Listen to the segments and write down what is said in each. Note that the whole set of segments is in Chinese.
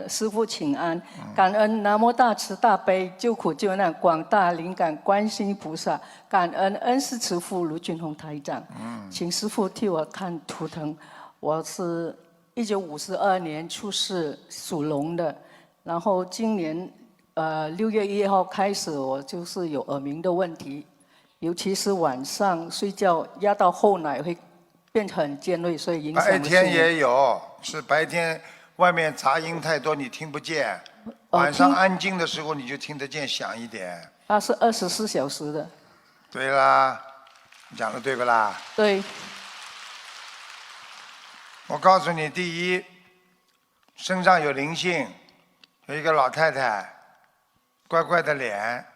师父请安，感恩南无大慈大悲救苦救难广大灵感观世音菩萨，感恩恩师慈父卢俊宏台长。请师父替我看图腾，我是1952年出世，属龙的，然后今年6月1号开始，我就是有耳鸣的问题，尤其是晚上睡觉压到后奶会变成很尖锐，所以影响了睡眠。白天也有，是白天外面杂音太多，你听不见。晚上安静的时候你就听得见响一点。它是24小时的。对啦，你讲的对不啦？对。我告诉你，第一，身上有灵性，有一个老太太，怪怪的脸。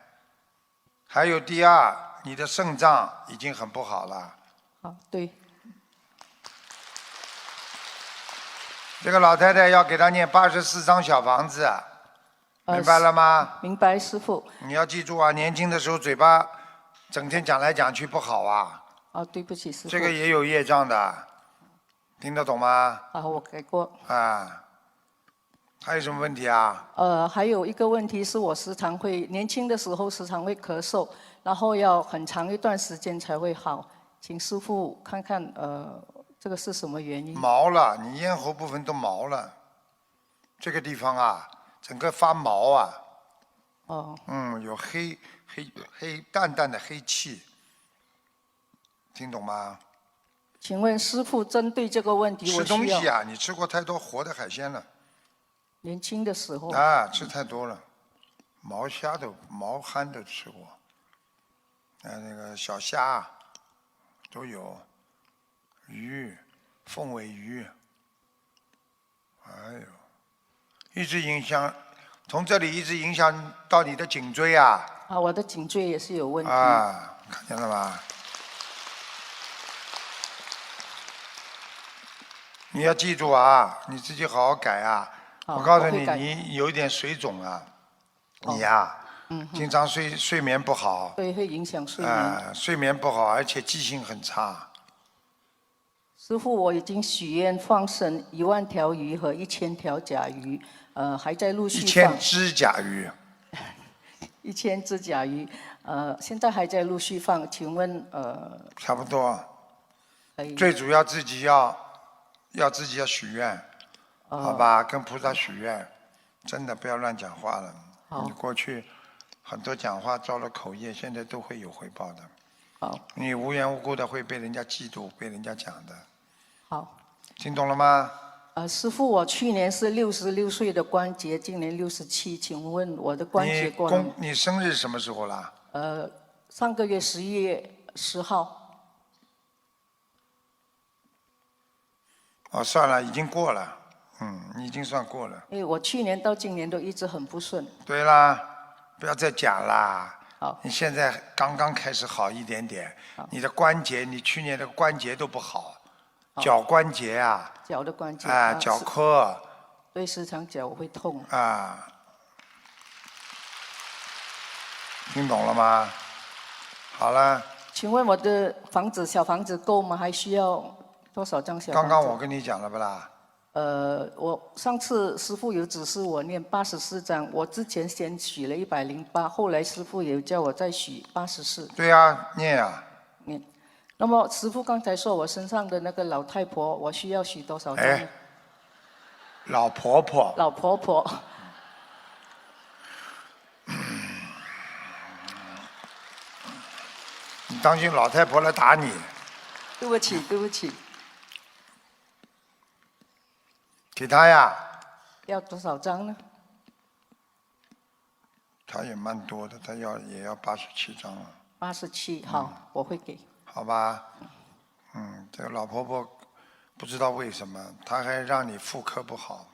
还有第二，你的肾脏已经很不好了。对。这个老太太要给她念84张小房子，明白了吗？明白，师父。你要记住啊，年轻的时候嘴巴整天讲来讲去不好啊。对不起，师父。这个也有业障的，听得懂吗？我改过。还有什么问题啊？还有一个问题是我时常会年轻的时候时常会咳嗽，然后要很长一段时间才会好，请师父看看这个是什么原因？毛了，你咽喉部分都毛了，这个地方啊，整个发毛啊。有黑淡淡的黑气，听懂吗？请问师父，针对这个问题，吃东西啊，你吃过太多活的海鲜了。年轻的时候。吃太多了，毛虾都毛蚶都吃过，那个小虾都有，鱼，凤尾鱼，哎呦，一直影响，从这里一直影响到你的颈椎啊。我的颈椎也是有问题。看见了吗？你要记住啊，你自己好好改啊。我告诉你，你有一点水肿啊，你呀，经常睡眠不好。对，会影响睡眠。睡眠不好，而且记性很差。师父，我已经许愿放生1万条鱼和1000条甲鱼，还在陆续放。1000只甲鱼。1000只甲鱼，现在还在陆续放，请问差不多。最主要自己要许愿。好吧，跟菩萨许愿，真的不要乱讲话了。你过去很多讲话造了口业，现在都会有回报的。你无缘无故的会被人家嫉妒，被人家讲的。好。听懂了吗？师父，我去年是66岁的关节，今年67，请问我的关节过了吗？你生日什么时候啦？上个月11月10号。算了，已经过了。你已经算过了。我去年到今年都一直很不顺。对啦，不要再讲啦。好。你现在刚刚开始好一点点。你的关节，你去年的关节都不好，脚关节啊。脚的关节。脚科。对，时常脚会痛。听懂了吗？好了。请问我的小房子够吗？还需要多少张小房子？刚刚我跟你讲了不啦？我上次师父有指示我念84张，我之前先许了108，后来师父也叫我再许84。对呀，念啊。念。那么师父刚才说我身上的那个老太婆，我需要许多少张？老婆婆。老婆婆。你当心老太婆来打你。对不起，对不起。给他呀。要多少张呢？他也蛮多的，他也要87张了。87，好，我会给。好吧。这个老婆婆不知道为什么，她还让你妇科不好，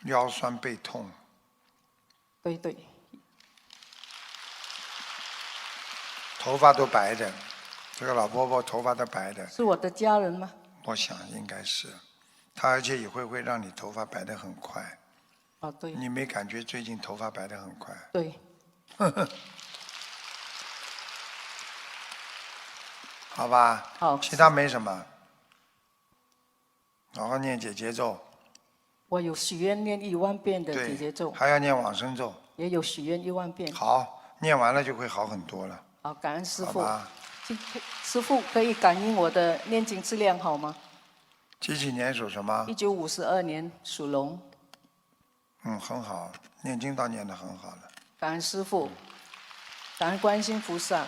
腰酸背痛。对。头发都白的，这个老婆婆头发都白的。是我的家人吗？我想应该是。它而且也会让你头发白得很快。对。你没感觉最近头发白得很快？对。好吧。好。其他没什么。好好念解结咒。我有许愿念10000遍的对姐姐咒，还要念往生咒。也有许愿10000遍。好，念完了就会好很多了。好，感恩师父。好吧。师父可以感应我的念经质量好吗几年属什么？ ？1952年属龙。很好，念经倒念得很好了。感恩师父，感恩观世音菩萨。